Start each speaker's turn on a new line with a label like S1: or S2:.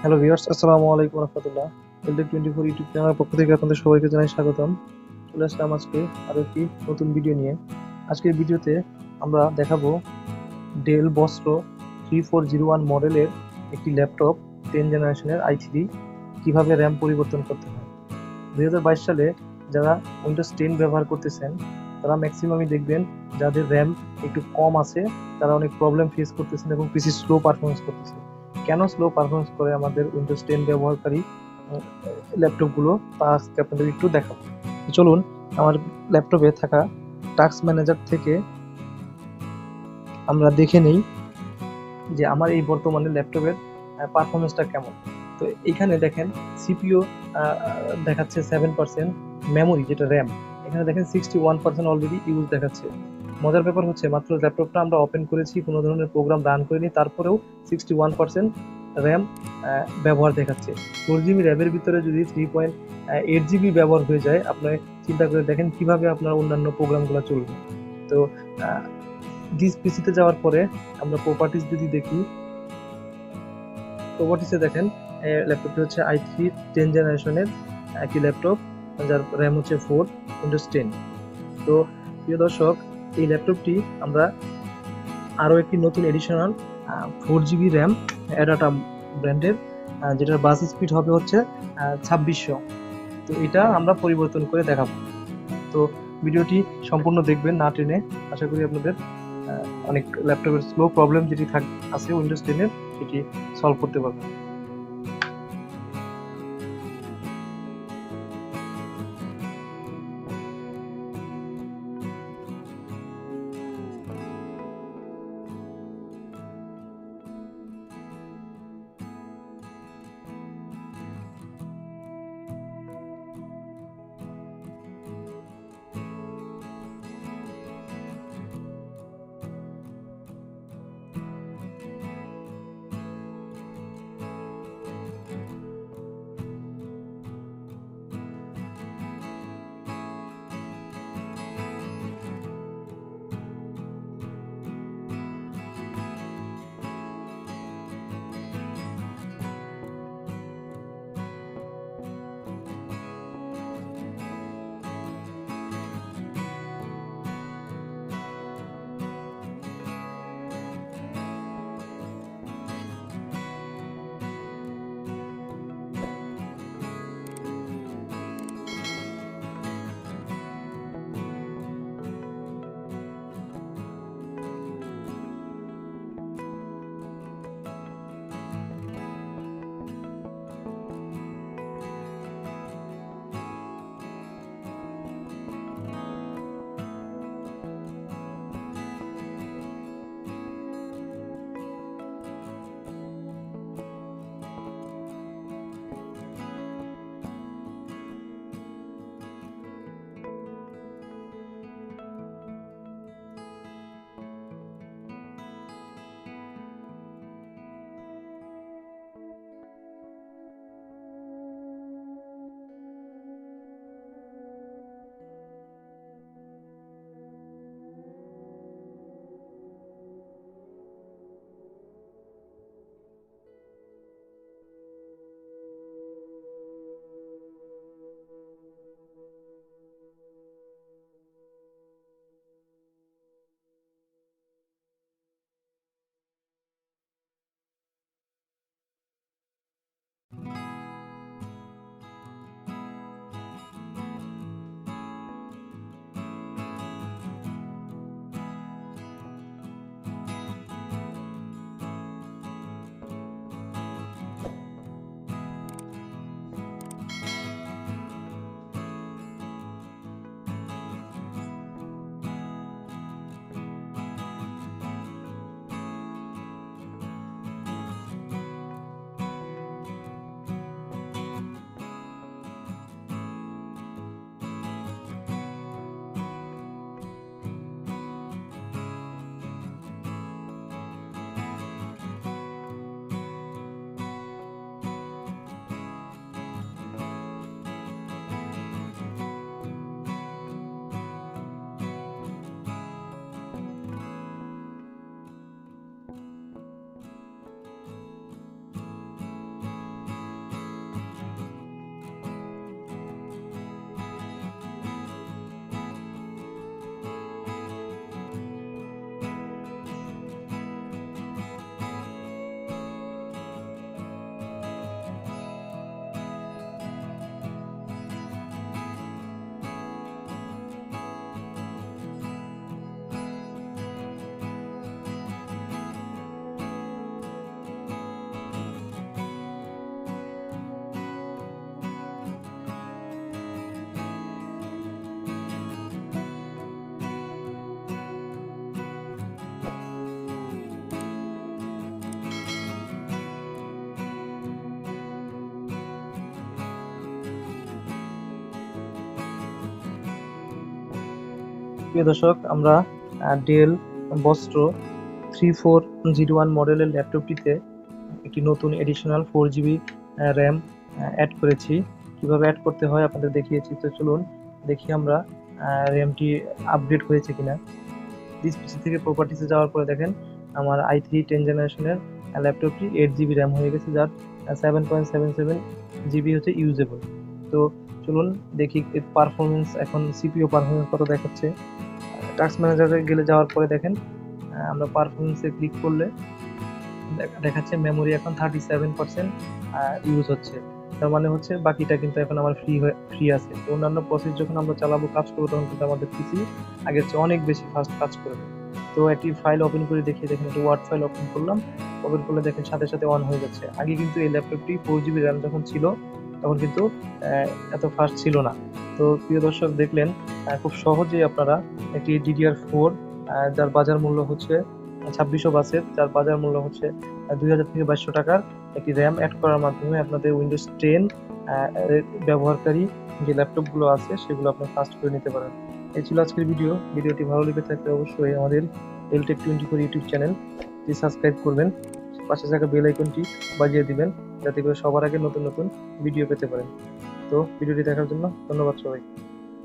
S1: Hello viewers, আসসালামু আলাইকুম রাহমাতুল্লাহ। এলডেক 24 ইউটিউব চ্যানেলের পক্ষ থেকে আপনাদের সবাইকে জানাই স্বাগতম। চলে আসলাম আজকে আরো একটি নতুন ভিডিও নিয়ে। আজকের ভিডিওতে আমরা দেখাবো ডেল বস্ত্র 3401 মডেলের একটি ল্যাপটপ 10 জেনারেশনের i3 কিভাবে র্যাম পরিবর্তন করতে হয়। 2022 সালে যারা উইন্ডোজ 10 ব্যবহার করতেছেন তারা ম্যাক্সিমামই দেখবেন যাদের র্যাম একটু কম আছে তারা অনেক প্রবলেম ফেস করতেছেন এবং পিসি স্লো পারফরমেন্স করতেছে। কেন স্লো পারফরমেন্স করে আমাদের উইন্ডোজ 10 ব্যবহারকারী ল্যাপটপগুলো তা আজকে আপনাদের একটু দেখাবো। চলুন আমার ল্যাপটপে থাকা টাস্ক ম্যানেজার থেকে আমরা দেখে নেই যে আমার এই বর্তমানে ল্যাপটপের পারফরমেন্সটা কেমন। তো এইখানে দেখেন সিপিইউ দেখাচ্ছে 7%, মেমোরি যেটা র্যাম এখানে দেখেন 61% অলরেডি ইউজ দেখাচ্ছে। মজার ব্যাপার হচ্ছে মাত্র ল্যাপটপটা আমরা ওপেন করেছি, কোনো ধরনের প্রোগ্রাম রান করিনি, তারপরেও 61% র্যাম ব্যবহার দেখাচ্ছে। 4 GB র্যামের ভিতরে যদি 3.8 GB ব্যবহার হয়ে যায়, আপনি চিন্তা করে দেখেন কিভাবে আপনার অন্যান্য প্রোগ্রামগুলো চলবে। তো দিস পিসিতে যাওয়ার পরে আমরা প্রপার্টিস যদি দেখি, প্রপার্টিসে দেখেন ল্যাপটপটি হচ্ছে i3 10 জেনারেশনের একটি ল্যাপটপ, যার র্যাম হচ্ছে 4, উইন্ডোজ 10। তো প্রিয় দর্শক, এই ল্যাপটপটি আমরা আরও একটি নতুন এডিশনাল 4 GB র্যাম অ্যাডাটা ব্র্যান্ডের, যেটার বাস স্পিড হবে হচ্ছে 2600। তো এটা আমরা পরিবর্তন করে দেখাবো। তো ভিডিওটি সম্পূর্ণ দেখবেন না টেনে। আশা করি আপনাদের অনেক ল্যাপটপের স্লো প্রবলেম যেটি আছে উইন্ডোজ 10-এর সেটি সলভ করতে পারবেন। প্রিয় দর্শক, আমরা ডেল বস্ত্র 3401 মডেলের ল্যাপটপটিতে একটি নতুন এডিশনাল 4 GB র্যাম অ্যাড করেছি। কিভাবে অ্যাড করতে হয় আপনাদের দেখিয়েছি। তো চলুন দেখি আমরা র্যামটি আপগ্রেড হয়েছে কিনা। ডিসপিসি থেকে প্রপার্টিসে যাওয়ার পরে দেখেন আমার i3 10 জেনারেশনের ল্যাপটপটি 8 GB র্যাম হয়ে গেছে, যার 7.77 GB হচ্ছে ইউজেবল। তো চলুন দেখি পারফরমেন্স, এখন সিপিইউ পারফরমেন্স কত দেখাচ্ছে। টাস্ক ম্যানেজারে যাওয়ার পরে দেখেন আমরা পারফরমেন্সে ক্লিক করলে দেখাচ্ছে মেমোরি এখন 37% ইউজ হচ্ছে। তার মানে হচ্ছে বাকিটা কিন্তু এখন আমার ফ্রি আছে। তো অন্যান্য প্রসেস যখন আমরা চালাবো, কাজ করবো, তখন কিন্তু আমাদের পিসি আগের চেয়ে অনেক বেশি ফাস্ট কাজ করবে। তো একটি ফাইল ওপেন করে দেখিয়ে দেখেন, একটি ওয়ার্ড ফাইল ওপেন করলাম। ওপেন করলে দেখেন সাথে সাথে অন হয়ে যাচ্ছে। আগে কিন্তু এই ল্যাপটপটি 4 GB র্যাম যখন ছিল তখন কিন্তু এত ফাস্ট ছিল না। তো প্রিয় দর্শক, দেখলেন খুব সহজেই আপনারা একটি DDR4 যার বাজার মূল্য হচ্ছে 2600 বাসের, যার বাজার মূল্য হচ্ছে 2000 থেকে 2200 টাকার একটি র্যাম অ্যাড করার মাধ্যমে আপনাদের উইন্ডোজ 10 ব্যবহারকারী যে ল্যাপটপগুলো আছে সেগুলো আপনার ফাস্ট করে নিতে পারেন। এই ছিল আজকের ভিডিওটি ভালো লেগে থাকলে অবশ্যই আমাদের DELL24 ইউটিউব চ্যানেলটি সাবস্ক্রাইব করবেন, পাশে থাকা বেল আইকনটি বাজিয়ে দিবেন, যাতে করে সবার আগে নতুন নতুন ভিডিও পেতে পারেন। তো ভিডিওটি দেখার জন্য ধন্যবাদ সবাই।